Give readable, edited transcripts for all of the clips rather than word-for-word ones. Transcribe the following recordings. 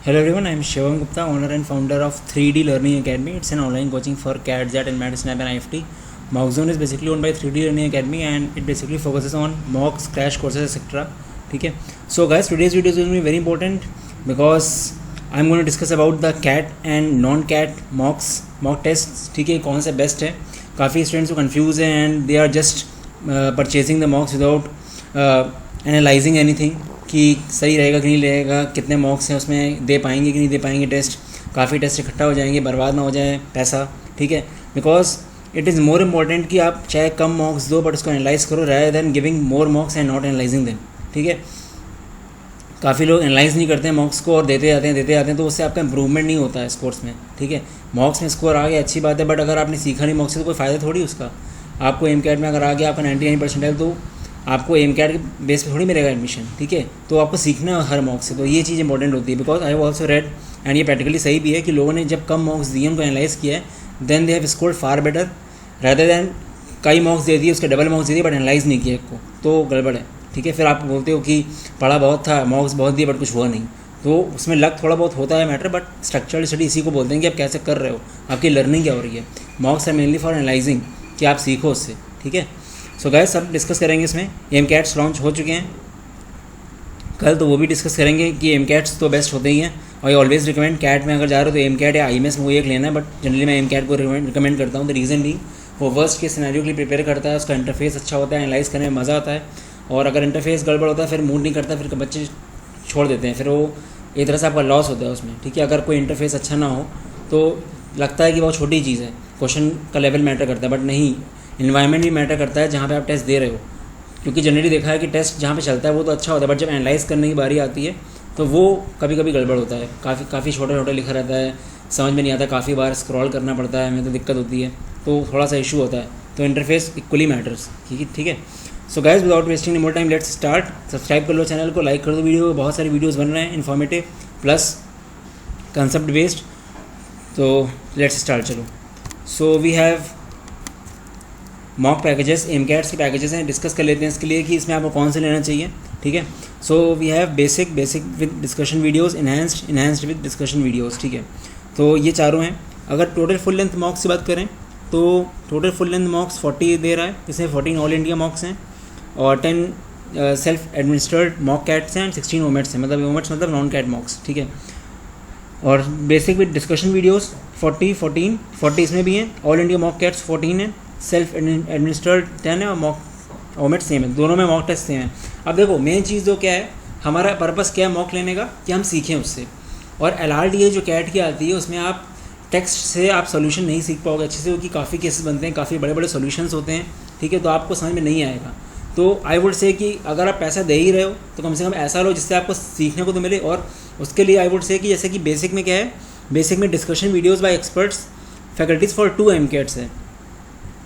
Hello everyone, I am Shivam Gupta, owner and founder of 3D Learning Academy. It's an online coaching for CAT, JAT and MAT, SNAP and IFT. Mockzone is basically owned by 3D Learning Academy and it basically focuses on mocks, crash courses, etc. Okay. So guys, today's video is going to be very important because I'm going to discuss about the CAT and non-CAT mock tests. ठीक है, कौन सा best है? काफ़ी students को confuse हैं and they are just purchasing the mocks without analysing anything कि सही रहेगा कि नहीं रहेगा, कितने मॉक्स हैं, उसमें दे पाएंगे कि नहीं दे पाएंगे टेस्ट, काफ़ी टेस्ट इकट्ठा हो जाएंगे, बर्बाद ना हो जाए पैसा. ठीक है, because it is more important कि आप चाहे कम मॉक्स दो बट उसको एनालाइज करो rather than giving more मॉक्स and not analysing them. ठीक है, काफ़ी लोग एनालाइज नहीं करते हैं मॉक्स को और देते जाते हैं तो उससे आपका इंप्रूवमेंट नहीं होता है स्कोर्स में. ठीक है, मॉक्स में स्कोर आ गया अच्छी बात है, बट अगर आपने सीखा नहीं मॉक्स से तो कोई फ़ायदा थोड़ी उसका. आपको एमकैट में अगर आ गया आपका 99% तो आपको एमकैट के बेस पे थोड़ी मिलेगा एडमिशन. ठीक है, तो आपको सीखना है हर मॉक से, तो ये चीज़ इंपॉर्टेंट होती है. Because I have also red and ये प्रैक्टिकली सही भी है कि लोगों ने जब कम मॉक्स दिए उनको एनालाइज किया है then they have scored far better rather than कई मॉक्स दे दिए उसके डबल मॉक्स दे दिए बट एनालाइज नहीं किया एक को, तो गड़बड़ है. ठीक है, फिर आप बोलते हो कि पढ़ा बहुत था, मॉक्स बहुत दिए बट कुछ हुआ नहीं, तो उसमें लक थोड़ा बहुत होता है मैटर, बट स्ट्रक्चरल स्टडी इसी को बोलते हैं कि आप कैसे कर रहे हो, आपकी लर्निंग क्या हो रही है. Mocks are mainly for analysing कि आप सीखो उससे. ठीक है, सो गाइस सब डिस्कस करेंगे इसमें. एमकैट्स लॉन्च हो चुके हैं कल, तो वो भी डिस्कस करेंगे कि एमकैट्स तो बेस्ट होते ही हैं और ये ऑलवेज रिकमेंड कैट में अगर जा रहे हो तो एमकैट या आईएमएस में वो एक लेना है, बट जनरली मैं एमकैट को रिकमेंड करता हूँ. द रीज़न भी वो वर्स्ट के सिनेरियो के लिए प्रिपेयर करता है, उसका इंटरफेस अच्छा होता है, एनालाइज करने में मज़ा आता है. और अगर इंटरफेस गड़बड़ होता है फिर मूड नहीं करता, फिर बच्चे छोड़ देते हैं, फिर वो एक तरह से आपका लॉस होता है उसमें. ठीक है, अगर कोई इंटरफेस अच्छा ना हो तो लगता है कि बहुत छोटी चीज़ है, क्वेश्चन का लेवल मैटर करता है, बट नहीं, इन्वायरमेंट भी मैटर करता है जहाँ पे आप टेस्ट दे रहे हो. क्योंकि जनरली देखा है कि टेस्ट जहाँ पे चलता है वो तो अच्छा होता है, बट जब एनालाइज करने की बारी आती है तो वो कभी कभी गड़बड़ होता है. काफ़ी छोटा लिखा रहता है, समझ में नहीं आता, काफ़ी बार स्क्रॉल करना पड़ता है, हमें तो दिक्कत होती है, तो थोड़ा सा इशू होता है. तो इंटरफेस इक्वली मैटर्स. ठीक है, so guys without wasting any more time let's start. Subscribe कर लो चैनल को, लाइक कर दो वीडियो, बहुत सारे वीडियोज़ बन रहे हैं इन्फॉर्मेटिव प्लस कंसेप्ट बेस्ड. तो लेट्स स्टार्ट. चलो, so we have mock packages, MCATs के पैकेजेस हैं, डिस्कस कर लेते हैं इसके लिए कि इसमें आपको कौन से लेना चाहिए. ठीक है, so we have basic with discussion videos, enhanced with discussion videos. ठीक है, तो ये चारों हैं. अगर टोटल फुल लेंथ मॉक्स की बात करें तो टोटल फुल लेंथ मॉक्स 40 दे रहा है, इसमें 14 ऑल इंडिया मॉक्स हैं और 10 सेल्फ एडमिनिस्टर्ड मॉक कैट्स हैं एंड 16 ओमेट्स हैं, मतलब ओमेट्स मतलब नॉन कैट मॉक्स. ठीक है, और बेसिक विद डिस्कशन वीडियोज़ 40 इसमें भी हैं, ऑल इंडिया मॉक कैट्स 14 हैं, सेल्फ एडमिनिस्टर्ड 10 है और मॉक ओमेट सेम है, दोनों में मॉक टेस्ट सेम है. अब देखो मेन चीज़ जो क्या है, हमारा पर्पस क्या है मॉक लेने का, कि हम सीखें उससे. और LRDA जो कैट की आती है उसमें आप टेक्स्ट से आप सोल्यूशन नहीं सीख पाओगे अच्छे से, क्योंकि काफ़ी केसेस बनते हैं, काफ़ी बड़े बड़े सोल्यूशंस होते हैं. ठीक है, तो आपको समझ में नहीं आएगा. तो आई वुड से कि अगर आप पैसा दे ही रहे हो तो कम से कम ऐसा लो जिससे आपको सीखने को तो मिले. और उसके लिए आई वुड से कि जैसे कि बेसिक में क्या है, बेसिक में discussion videos by experts faculties for 2 MCATs है,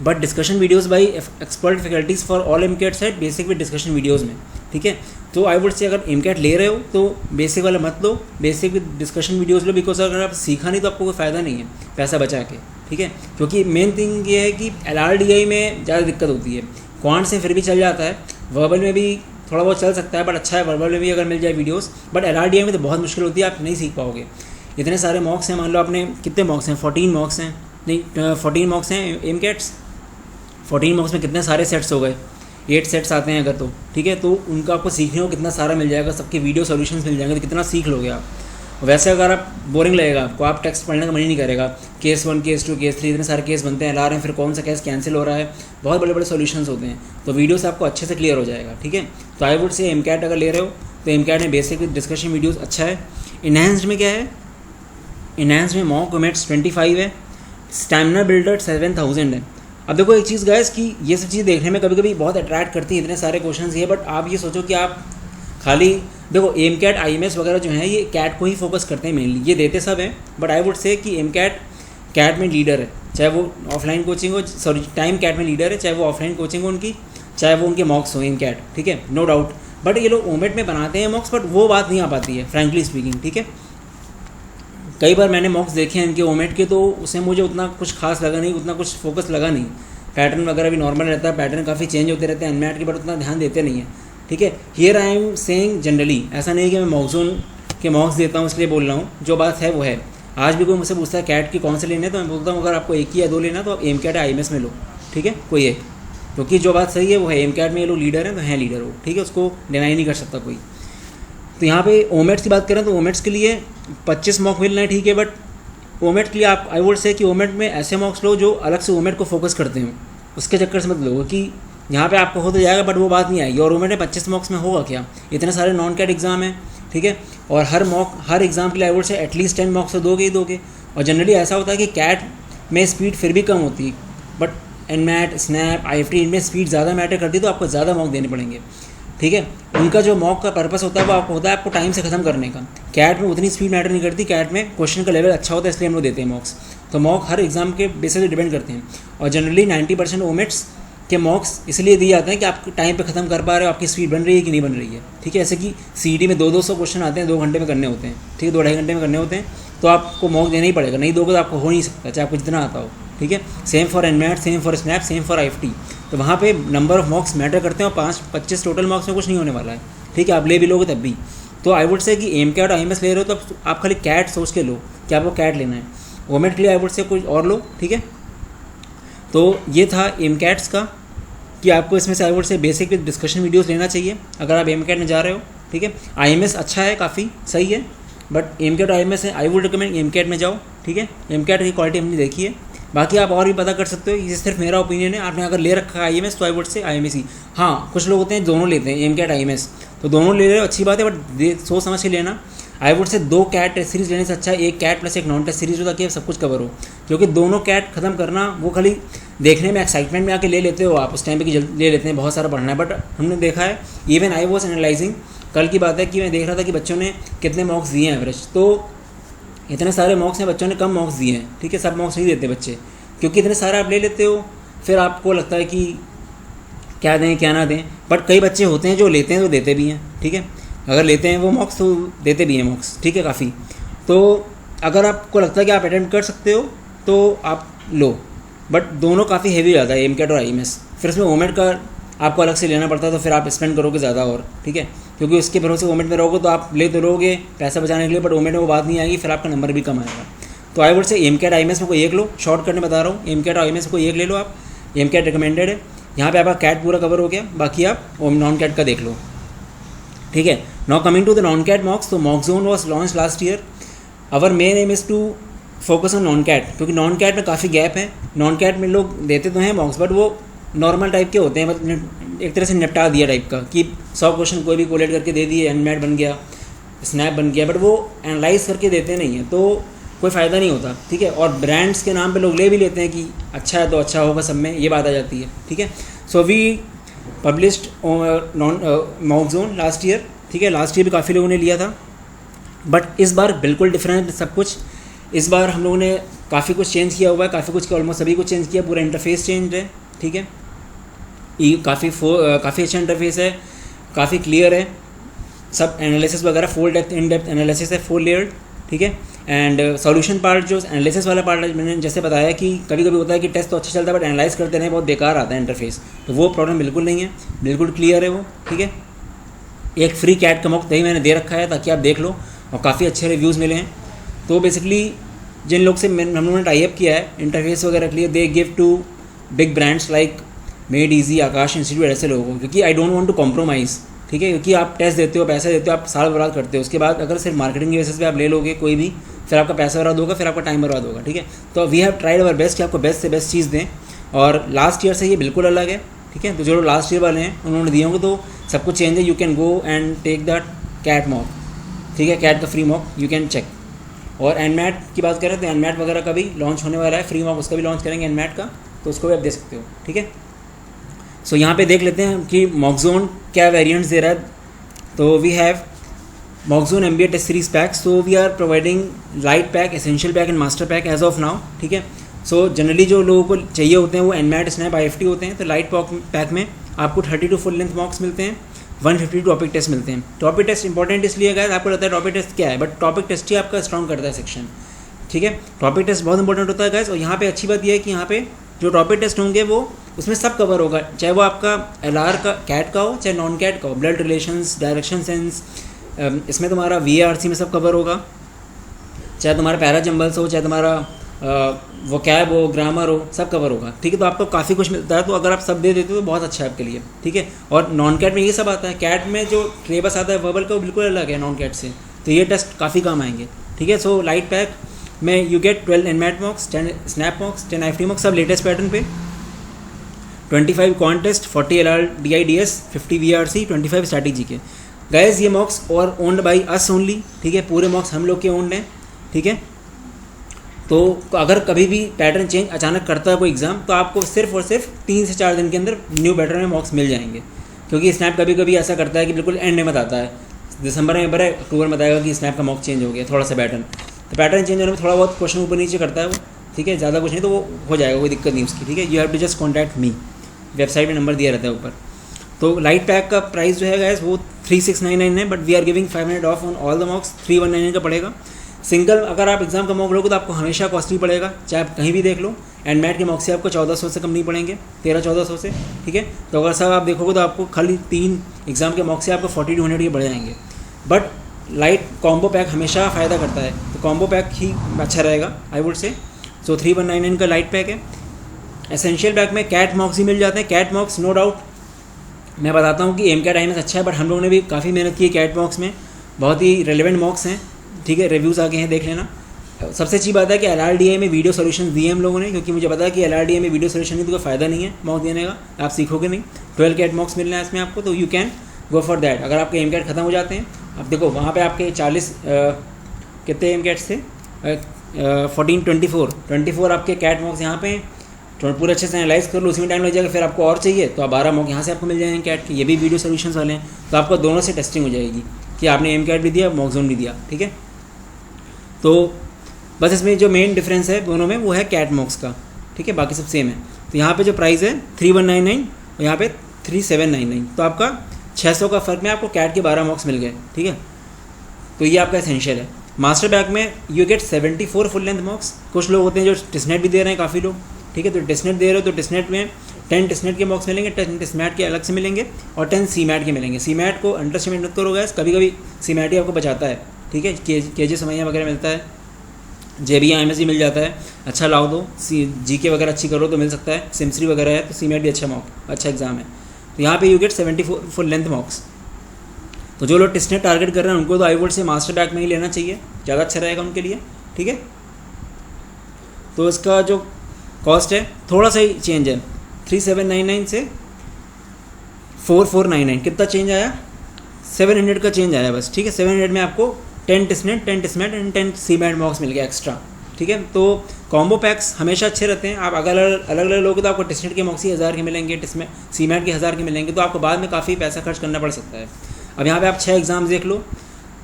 but discussion videos by expert faculties for all MCATs है बेसिक विद डिस्कशन वीडियोज़ में. ठीक है, तो आई वुड से अगर एमकैट ले रहे हो तो बेसिक वाला मत लो, बेसिक विद डिस्कशन वीडियोज़ लो, बिकॉज अगर आप सीखा नहीं तो आपको कोई फ़ायदा नहीं है पैसा बचा के. ठीक है, क्योंकि मेन थिंग ये है कि LRDI में ज़्यादा दिक्कत होती है. क्वांट से फिर भी चल जाता है, वर्बल में भी थोड़ा बहुत चल सकता है, बट अच्छा है वर्बल में भी अगर मिल जाए वीडियोज़, बट LRDI में तो बहुत मुश्किल होती है, आप नहीं सीख पाओगे. इतने सारे मॉक्स हैं, मान लो आपने कितने मॉक्स हैं, 14 मॉक्स हैं, नहीं 14 मॉक्स हैं एमकैट्स, 14 मॉक्स में कितने सारे सेट्स हो गए, 8 सेट्स आते हैं अगर तो. ठीक है, तो उनका आपको सीखने को कितना सारा मिल जाएगा, सबके वीडियो सॉल्यूशंस मिल जाएंगे, तो कितना सीख लोगे आप. वैसे अगर आप बोरिंग लगेगा आपको, आप टेक्स्ट पढ़ने का मन ही नहीं करेगा, केस 1 केस 2 केस 3 इतने सारे केस बनते हैं, ला रहे हैं, फिर कौन सा केस कैंसिल हो रहा है, बहुत बड़े बड़े सॉल्यूशंस होते हैं, तो वीडियो से आपको अच्छे से क्लियर हो जाएगा. ठीक है, तो आई वुड से एमकैट अगर ले रहे हो तो एमकैट में बेसिक विद डिस्कशन वीडियोज़ अच्छा है. इन्हांस्ड में क्या है, इन्हांस्ड में मॉक ओमेट्स 25 है, स्टैमिना बिल्डर 7000 है. अब देखो एक चीज़ गाइस कि ये सब चीज़ देखने में कभी कभी बहुत अट्रैक्ट करती है, इतने सारे क्वेश्चंस ये, बट आप ये सोचो कि आप खाली देखो एमकैट आईएमएस वगैरह जो हैं ये कैट को ही फोकस करते हैं मेनली, ये देते सब हैं, बट आई वुड से कि एमकैट कैट में लीडर है, चाहे वो ऑफलाइन कोचिंग हो, सॉरी टाइम कैट में लीडर है, चाहे वो ऑफलाइन कोचिंग हो उनकी, चाहे वो उनके मॉक्स हो एमकैट. ठीक है, नो डाउट, बट ये लोग ओमेट में बनाते हैं मॉक्स, बट वो बात नहीं आ पाती है फ्रैंकली स्पीकिंग. ठीक है, कई बार मैंने मॉक्स देखे हैं इनके ओमेट के, तो उसमें मुझे उतना कुछ खास लगा नहीं, उतना कुछ फोकस लगा नहीं. पैटर्न वगैरह भी नॉर्मल रहता है, पैटर्न काफ़ी चेंज होते रहते हैं एनमैट के, बट उतना ध्यान देते नहीं है. ठीक है, here I am saying generally, ऐसा नहीं है कि मैं मॉकजोन कि मॉक्स देता हूँ इसलिए बोल रहा हूँ, जो बात है वो है। आज भी कोई मुझसे पूछता है कैट की कौन से लेने, तो मैं बोलता हूँ अगर आपको एक ही या 2 लेना तो आप एम कैट IMS में लो, ठीक है, कोई एक, क्योंकि जो बात सही है वो है, एम कैट में ये लोग लीडर हैं तो हैं लीडर वो, ठीक है, उसको डिनाई नहीं कर सकता कोई। तो यहाँ पे ओमेट्स की बात करें तो ओमेट्स के लिए 25 मॉक मिल रहे हैं, ठीक है, बट ओमेट के लिए आप आई वुड से कि ओमेट में ऐसे मॉक्स लो जो अलग से ओमेट को फोकस करते हो, उसके चक्कर से मत लो कि यहाँ पे आपको हो तो जाएगा बट वो बात नहीं आएगी। और ओमेट में 25 मॉक्स में होगा क्या, इतने सारे नॉन कैट एग्जाम हैं, ठीक है, और हर एग्ज़ाम के लिए आई वुड से एटलीस्ट 10 मॉक्स तो दोगे ही दोगे। और जनरली ऐसा होता है कि कैट में स्पीड फिर भी कम होती है, बट एनमैट, स्नैप, IFT इनमें स्पीड ज़्यादा मैटर करती है, तो आपको ज़्यादा मॉक देने पड़ेंगे, ठीक है। उनका जो मॉक का पर्पस होता है वो आपको होता है आपको टाइम से ख़त्म करने का। कैट में उतनी स्पीड मैटर नहीं करती, कैट में क्वेश्चन का लेवल अच्छा होता है इसलिए हम लोग देते हैं मॉक्स। तो मॉक हर एग्ज़ाम के बेसिस पे डिपेंड करते हैं, और जनरली 90% ओमेट्स के मॉक्स इसलिए दिए जाते हैं कि आप टाइम पे ख़त्म कर पा रहे हो, आपकी स्पीड बन रही है कि नहीं बन रही है, ठीक है। ऐसे कि CET में 200 क्वेश्चन आते हैं, 2 घंटे में करने होते हैं, ठीक है, 2-2.5 घंटे में करने होते हैं, तो आपको मॉक देना ही पड़ेगा, नहीं दोगे तो आपको हो नहीं सकता, चाहे आपको जितना आता हो, ठीक है। Same for NMAT, same for snap, same for IFT। तो वहाँ पे नंबर ऑफ मॉक्स मैटर करते हैं, और 25 टोटल मॉक्स में कुछ नहीं होने वाला है, ठीक है, आप ले भी लोगे तब भी। तो आई वुड से कि एम कैट और IMS ले रहे हो तो आप खाली कैट सोच के लो कि आपको कैट लेना है। ओमेट के लिए आई वुड से कुछ और लो, ठीक है। तो ये था एम कैट्स का कि आपको इसमें से आई वुड से बेसिक डिस्कशन वीडियोस लेना चाहिए अगर आप एम कैट में जा रहे हो, ठीक है। IMS अच्छा है, काफ़ी सही है, बट एम कैट और IMS है, I would recommend M CAT में जाओ, ठीक है। एम कैट की क्वालिटी हमने देखी है, बाकी आप और भी पता कर सकते हो, ये सिर्फ मेरा ओपिनियन है। आपने अगर ले रखा है IMS तो आई वुड से IMS ही। हाँ, कुछ लोग होते हैं दोनों लेते हैं, एम कैट IMS, तो दोनों ले रहे हो अच्छी बात है, बट सोच समझ के लेना। आई वुड से 2 कैट टेस्ट सीरीज़ लेने से अच्छा एक कैट प्लस एक नॉन टेस्ट सीरीज़ हो, ताकि सब कुछ कवर हो, क्योंकि दोनों कैट ख़त्म करना वो खाली देखने में एक्साइटमेंट में आके ले लेते हो आप, उस टाइम पे कि जल्दी ले लेते हैं, बहुत सारा पढ़ना है, बट हमने देखा है, इवन आई वॉज एनालाइजिंग, कल की बात है कि मैं देख रहा था कि बच्चों ने कितने मॉक्स दिए हैं एवरेज, तो इतने सारे मॉक्स हैं, बच्चों ने कम मॉक्स दिए हैं, ठीक है। सब मॉक्स नहीं देते बच्चे, क्योंकि इतने सारे आप ले लेते हो, फिर आपको लगता है कि क्या दें क्या ना दें, बट कई बच्चे होते हैं जो लेते हैं तो देते भी हैं, ठीक है। अगर लेते हैं वो मॉक्स तो देते भी हैं मॉक्स, ठीक है, काफ़ी। तो अगर आपको लगता है कि आप अटेम्प्ट कर सकते हो तो आप लो, बट दोनों काफ़ी हैवी जाता है एम कैट और IMS। फिर उसमें ओमेट का आपको अलग से लेना पड़ता है, तो फिर आप स्पेंड करोगे ज़्यादा और, ठीक है, क्योंकि उसके भरोसे ओमेट में रहोगे तो आप ले तो लोगे पैसा बचाने के लिए, बट ओमेट में वो बात नहीं आएगी, फिर आपका नंबर भी कम आएगा। तो I would say M CAT IMS में कोई एक लो, शॉर्टकट में बता रहा हूँ, एम कैट और IMS में कोई एक ले लो आप, एम कैट रिकमेंडेड है। यहाँ पे आपका कैट पूरा कवर हो गया, बाकी आप नॉन कैट का देख लो, ठीक है। Now coming to the non CAT mocks, तो mock zone was launch last year. Our main aim is to focus on non CAT, क्योंकि नॉन कैट में काफ़ी गैप है। नॉन कैट में लोग देते तो हैं मॉक्स, बट वो नॉर्मल टाइप के होते हैं, मतलब एक तरह से निपटा दिया टाइप का कि 100 क्वेश्चन कोई भी कोलेट करके दे दिए, एनमैट बन गया, स्नैप बन गया, बट वो एनालाइज करके देते नहीं हैं, तो कोई फ़ायदा नहीं होता, ठीक है। और ब्रांड्स के नाम पे लोग ले भी लेते हैं कि अच्छा है तो अच्छा होगा सब में, ये बात आ जाती है, ठीक है। So we published Mock Zone last year, ठीक है। लास्ट ईयर भी काफ़ी लोगों ने लिया था, बट इस बार बिल्कुल डिफरेंट सब कुछ। इस बार हम लोगों ने काफ़ी कुछ चेंज किया हुआ है, काफ़ी कुछ ऑलमोस्ट सभी कुछ चेंज किया, पूरा इंटरफेस चेंज है, ठीक है। काफ़ी अच्छा इंटरफेस है, काफ़ी क्लियर है, सब एनालिसिस वगैरह full depth in depth analysis है, फुल लेयर्ड, ठीक है। एंड सॉल्यूशन पार्ट जो एनालिसिस वाला पार्ट है, मैंने जैसे बताया कि कभी कभी होता है कि टेस्ट तो अच्छा चलता है बट एनालाइज करते नहीं बहुत बेकार आता है इंटरफेस, तो वो प्रॉब्लम बिल्कुल नहीं है, बिल्कुल क्लियर है वो, ठीक है। एक फ्री कैट का मॉक दही मैंने दे रखा है ताकि आप देख लो, और काफ़ी अच्छे रिव्यूज़ मिले हैं। तो बेसिकली जिन लोग से हम लोगों ने टाई अप किया है इंटरफेस वगैरह के लिए, they give to big brands like Made Easy, Aakash Institute, ऐसे लोगों को, क्योंकि I don't want to compromise, ठीक है। क्योंकि आप टेस्ट देते हो, पैसा देते हो, आप साल बर्बाद करते हो, उसके बाद अगर सिर्फ मार्केटिंग की बेसिस पे आप ले लोगे कोई भी, फिर आपका पैसा बर्बाद होगा, फिर आपका टाइम बर्बाद होगा, ठीक है। तो we have tried our best कि आपको बेस्ट से बेस्ट चीज़ दें, और लास्ट ईयर से ये बिल्कुल अलग है, ठीक है। तो जो लोग लास्ट ईयर वाले हैं उन्होंने दिए होंगे तो सब कुछ चेंज है। You can go and take that CAT mock, ठीक है, कैट का free mock you can check. और एनमैट की बात करें तो एनमैट वगैरह का भी लॉन्च होने वाला है, फ्री मॉक उसका भी लॉन्च करेंगे एनमैट का, तो उसको भी आप दे सकते हो, ठीक है। सो यहाँ पे देख लेते हैं कि मॉक जोन क्या वेरिएंट्स दे रहा है। तो we have Mock Zone MBA test series pack, so we are providing lite pack, essential pack and master pack as of now, ठीक है। सो जनरली जो लोगों को चाहिए होते हैं वो एनमैट, स्नैप, IFT होते हैं। तो लाइट पैक में आपको 32 फुल लेंथ मॉक्स मिलते हैं, 150 टॉपिक टेस्ट मिलते हैं। टॉपिक टेस्ट इंपॉर्टेंट इसलिए है, आपको लगता है टॉपिक टेस्ट क्या है, बट टॉपिक टेस्ट ही आपका स्ट्रॉन्ग करता है सेक्शन, ठीक है। टॉपिक टेस्ट बहुत इंपॉर्टेंट होता है गाइस। और यहाँ पे अच्छी बात यह है कि यहाँ पे जो टॉपिक टेस्ट होंगे वो उसमें सब कवर होगा, चाहे वो आपका LR का कैट का हो चाहे नॉन कैट का हो, ब्लड रिलेशंस, डायरेक्शन सेंस, इसमें तुम्हारा VARC में सब कवर होगा, चाहे तुम्हारा पैरा जंबल्स हो, चाहे तुम्हारा वोकैब हो, ग्रामर हो, सब कवर होगा, ठीक है। तो आपको काफ़ी कुछ मिलता है, तो अगर आप सब दे देते हो तो बहुत अच्छा है आपके लिए, ठीक है। और नॉन कैट में ये सब आता है, कैट में जो ट्रेबस आता है वर्बल का वो बिल्कुल अलग है नॉन कैट से, तो ये टेस्ट काफ़ी काम आएंगे, ठीक है। सो लाइट पैक में you get 12 NMAT मॉक्स, 10 snap मॉक्स, 10 IFT मॉक्स, सब लेटेस्ट पैटर्न पे, 25 कॉन्टेस्ट, 40 LRDIDS, 50 VRC, 25 स्ट्रैटेजी के। गाइस ये मॉक्स और ओन्ड बाई अस ओनली, ठीक है, पूरे मॉक्स हम लोग के ओन्ड हैं, ठीक है। तो अगर कभी भी पैटर्न चेंज अचानक करता है कोई एग्ज़ाम, तो आपको सिर्फ और सिर्फ 3 से 4 दिन के अंदर न्यू पैटर्न में मॉक्स मिल जाएंगे, क्योंकि स्नैप कभी कभी ऐसा करता है कि बिल्कुल एंड में बताता है, दिसंबर में बताए, अक्टूबर में बताएगा कि स्नैप का मॉक चेंज हो गया थोड़ा सा पैटर्न, तो पैटर्न चेंज होने में थोड़ा बहुत क्वेश्चन ऊपर नीचे करता है वो, ठीक है, ज़्यादा कुछ नहीं, तो वो हो जाएगा, कोई दिक्कत नहीं उसकी, ठीक है। You have to just contact me, website में नंबर दिया रहता है ऊपर। तो लाइट पैक का प्राइस जो है गाइस वो 3699 है, but we are giving 500 off on all the mocks, 3199 का पड़ेगा। सिंगल अगर आप एग्जाम का मॉक लोगे तो आपको हमेशा कॉस्टली पड़ेगा, चाहे आप कहीं भी देख लो, एंड मैट के मॉक से आपको 1400 से कम नहीं पड़ेंगे, 1300-1400 से, ठीक है। तो अगर सब आप देखोगे तो आपको खाली 3 एग्जाम के मॉक से आपको 4200 के बढ़ जाएंगे, बट लाइट कॉम्बो पैक हमेशा फ़ायदा करता है, तो कॉम्बो पैक ही अच्छा रहेगा आई वुड से। सो 3199 का लाइट पैक है। एसेंशियल पैक में कैट मॉक्स ही मिल जाते हैं, कैट मॉक्स नो डाउट मैं बताता हूँ कि MCAT IMS अच्छा है, बट हम लोगों ने भी काफ़ी मेहनत की है कैट मॉक्स में, बहुत ही रेलेवेंट मॉक्स हैं, ठीक है, रिव्यूज़ आगे हैं, देख लेना। सबसे अच्छी बात है कि LRDI में वीडियो सोल्यूशन दिए हम लोगों ने, क्योंकि मुझे पता है कि LRDI में वीडियो सोल्यूशन नहीं तो कोई फ़ायदा नहीं है मॉक देने का, आप सीखोगे नहीं। 12 कैट मॉक्स मिलना है इसमें आपको, तो you can go for that. अगर आपके MCAT ख़त्म हो जाते हैं, अब देखो वहाँ पे आपके 40 कितने MCAT थे, 24 आपके कैट मॉक्स यहाँ पे, तो पूरे अच्छे से एनालाइज कर लो, उसी में टाइम लग जाएगा। फिर आपको और चाहिए तो आप 12 मॉक यहाँ से आपको मिल जाएंगे कैट के, ये भी वीडियो सोल्यूशंस वाले हैं, तो आपको दोनों से टेस्टिंग हो जाएगी कि आपने MCAT भी दिया, मॉक जोन भी दिया, ठीक है। तो बस इसमें जो मेन डिफरेंस है दोनों में वो है कैट मॉक्स का, ठीक है, बाकी सब सेम है। तो यहाँ पे जो प्राइस है 3199 और यहाँ पे 3799, तो आपका 600 का फ़र्क में आपको कैट के 12 मॉक्स मिल गए, ठीक है। तो ये आपका एसेंशियल है। मास्टर बैक में यू गेट 74 फुल लेंथ मॉक्स। कुछ लोग होते हैं जो टेस्टनेट भी दे रहे हैं, काफ़ी लोग, ठीक है। तो टेस्टनेट दे रहे हो तो टेस्टनेट में 10 टेस्टनेट के मॉक्स मिलेंगे, 10 टेस्टमैट के अलग से मिलेंगे और 10 CMAT के मिलेंगे। CMAT को अंडर एस्टिमेट मत करो गाइस, कभी कभी CMAT ही आपको बचाता है, ठीक है। KG समैया वगैरह मिलता है, JBA IMS भी मिल जाता है, अच्छा लाओ दो, GK वगैरह अच्छी करो तो मिल सकता है, सिमसरी वगैरह है तो CMAT भी अच्छा मॉक अच्छा एग्जाम है। तो यहाँ पे यू गेट 74 फुल लेंथ मॉक्स। तो जो लोग टेस्टनेट टारगेट कर रहे हैं उनको तो आई वुड से मास्टर बैक में ही लेना चाहिए, ज़्यादा अच्छा रहेगा उनके लिए, ठीक है। तो इसका जो कॉस्ट है थोड़ा सा ही चेंज है, 3799 से 4499, कितना चेंज आया, 700 का चेंज आया बस, ठीक है। 700 में आपको 10 टेस्टनेट, 10 टेस्टमेट एंड 10 CMAT मॉक्स मिल गया एक्स्ट्रा, ठीक है। तो कॉम्बो पैक्स हमेशा अच्छे रहते हैं। आप अगर अलग अलग लोगे तो आपको टेस्टनेट के मॉक्स ही 1000 के मिलेंगे, CMAT के 1000 के मिलेंगे, तो आपको बाद में काफ़ी पैसा खर्च करना पड़ सकता है। अब यहाँ पे आप 6 एग्ज़ाम्स देख लो,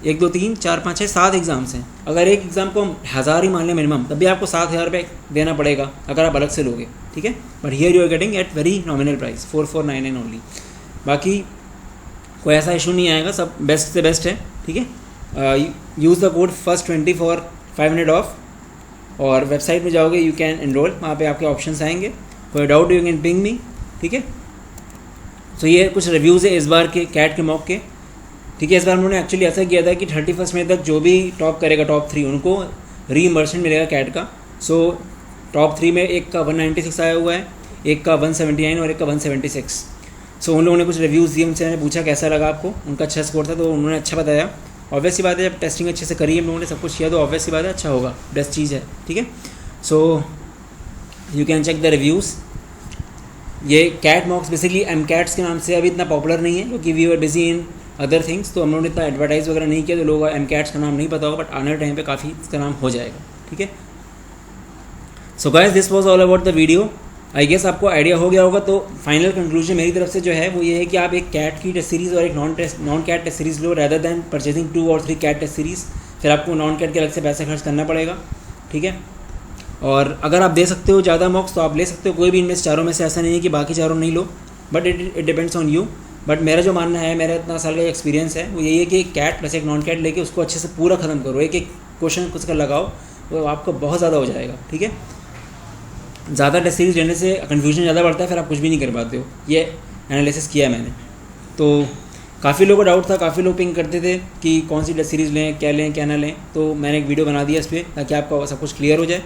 1 2 3 4 5 6 7 एग्ज़ाम्स हैं। अगर एक एग्ज़ाम को हम 1000 ही मान लें मिनिमम, तब भी आपको 7000 रुपये देना पड़ेगा अगर आप अलग से लोगे, ठीक है। But here you are getting at very nominal price 4499 only. बाकी कोई ऐसा इशू नहीं आएगा, सब बेस्ट से बेस्ट है, ठीक है। Use the code first20 for 500 of, और वेबसाइट में जाओगे यू कैन एनरोल, वहाँ पे आपके ऑप्शंस आएंगे, कोई doubt you can ping me, ठीक है। तो ये कुछ रिव्यूज़ है इस बार के कैट के मॉक के, ठीक है। इस बार उन्होंने एक्चुअली ऐसा किया था कि 31 मई तक जो भी टॉप करेगा टॉप 3 उनको रीइंबर्समेंट मिलेगा कैट का। सो टॉप 3 में एक का 196 आया हुआ है, एक का 179 और एक का 176। सो उन लोगों ने कुछ रिव्यूज़ दिए, उनसे मैंने पूछा कैसा लगा आपको, उनका अच्छा स्कोर था तो उन्होंने अच्छा बताया। ऑब्वियस सी बात है, जब टेस्टिंग अच्छे से करी हम लोगों ने, सब कुछ किया, तो ऑब्वियस सी बात है अच्छा होगा, बेस्ट चीज़ है, ठीक है। So you can check the reviews. ये कैट मॉक्स बेसिकली MCATs के नाम से अभी इतना पॉपुलर नहीं है, क्योंकि we were busy in other things, तो हम लोगों ने इतना एडवर्टाइज वगैरह नहीं किया, तो लोगों को MCATs का नाम नहीं पता होगा, बट आने वाले टाइम पे काफ़ी इसका नाम हो जाएगा, ठीक है। So guys this was all about the video. I guess आपको आइडिया हो गया होगा। तो फाइनल कंक्लूजन मेरी तरफ से जो है वो ये है कि आप एक कैट की टेस्ट सीरीज़ और एक नॉन कैट टेस्ट सीरीज़ लो, रैदर दैन परचेजिंग 2 और 3 कैट टेस्ट सीरीज़। फिर आपको नॉन कैट के अलग से पैसा खर्च करना पड़ेगा, ठीक है। और अगर आप दे सकते हो ज़्यादा मॉक्स तो आप ले सकते हो, कोई भी इनमें चारों में से ऐसा नहीं है कि बाकी चारों नहीं लो, but it depends on you. But मेरा जो मानना है, मेरा इतना साल का एक्सपीरियंस है, वो यही है कि एक कैट प्लस एक नॉन कैट लेके उसको अच्छे से पूरा ख़त्म करो, एक एक क्वेश्चन कुछ कर लगाओ, तो आपको बहुत ज़्यादा हो जाएगा, ठीक है। ज़्यादा टेस्ट सीरीज लेने से कन्फ्यूजन ज़्यादा बढ़ता है, फिर आप कुछ भी नहीं कर पाते हो। ये एनालिसिस किया है मैंने। तो काफ़ी लोगों को डाउट था, काफ़ी लोग पिंग करते थे कि कौन सी टेस्ट सीरीज़ लें, क्या ना लें, तो मैंने एक वीडियो बना दिया इस पर ताकि आपका सब कुछ क्लियर हो जाए।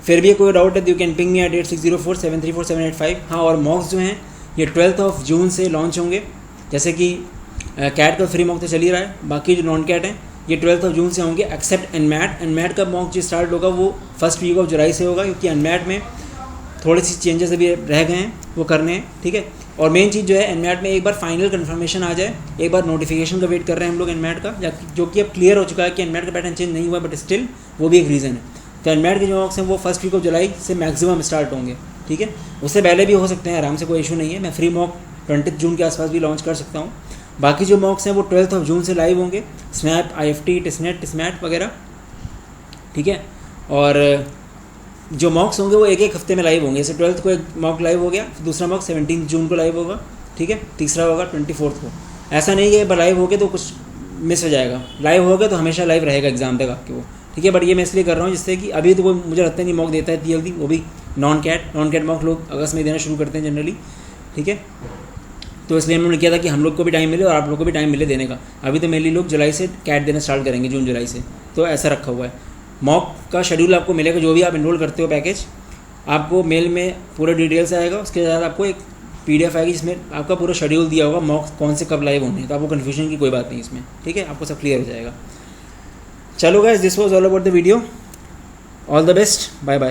फिर भी कोई डाउट है you can ping me at 8604734785। हाँ, और मॉक्स जो हैं ये 12 जून से लॉन्च होंगे। जैसे कि कैट का फ्री मॉक तो चल ही रहा है, बाकी जो नॉन कैट हैं ये 12 जून से होंगे एक्सेप्ट एनमैट। एनमैट का मॉक जो स्टार्ट होगा वो फर्स्ट वीक ऑफ जुलाई से होगा, क्योंकि एनमैट में थोड़ी सी चेंजेस अभी रह गए हैं वो करने हैं, ठीक है। और मेन चीज़ जो है एनमैट में एक बार फाइनल कंफर्मेशन आ जाए, एक बार नोटिफिकेशन का वेट कर रहे हैं हम लोग एनमैट का, जो कि अब क्लियर हो चुका है कि एनमैट का पैटर्न चेंज नहीं हुआ, बट स्टिल वो भी एक रीज़न है। तो एनमैट के जो मॉक्स हैं वो फर्स्ट वीक ऑफ जुलाई से मैक्सिमम स्टार्ट होंगे, ठीक है। उससे पहले भी हो सकते हैं, आराम से कोई इशू नहीं है। मैं फ्री मॉक 20 जून के आसपास भी लॉन्च कर सकता हूँ। बाकी जो मॉक्स हैं वो 12 जून से लाइव होंगे, स्नैप, IFT, टिस्नेट वगैरह, ठीक है। और जो मॉक्स होंगे वो एक हफ्ते में लाइव होंगे। जैसे 12 को एक मॉक लाइव हो गया, फिर दूसरा मॉक 17 जून को लाइव होगा, ठीक है, तीसरा होगा 24 को। ऐसा नहीं है लाइव हो गए तो कुछ मिस हो जाएगा, लाइव हो गया तो हमेशा लाइव रहेगा एग्जाम तक आपके वो, ठीक है। बट ये मैं इसलिए कर रहा हूँ जिससे कि अभी तो कोई मुझे लगता है नहीं मॉक देता है इतनी जल्दी, वो भी नॉन कैट मॉक लोग अगस्त में देना शुरू करते हैं जनरली, ठीक है। तो इसलिए हमने किया था कि हम लोग को भी टाइम मिले और आप लोग को भी टाइम मिले देने का। अभी तो मेनली लोग जुलाई से कैट देना स्टार्ट करेंगे, जून जुलाई से, तो ऐसा रखा हुआ है। मॉक का शेड्यूल आपको मिलेगा, जो भी आप इनरोल करते हो पैकेज, आपको मेल में पूरा डिटेल्स आएगा। उसके बाद आपको एक PDF आएगी जिसमें आपका पूरा शेड्यूल दिया होगा, मॉक कौन से कब लाइव होने हैं, तो आपको कन्फ्यूजन की कोई बात नहीं इसमें, ठीक है, आपको सब क्लियर हो जाएगा। चलो guys, this was all about the video. All the best, bye bye.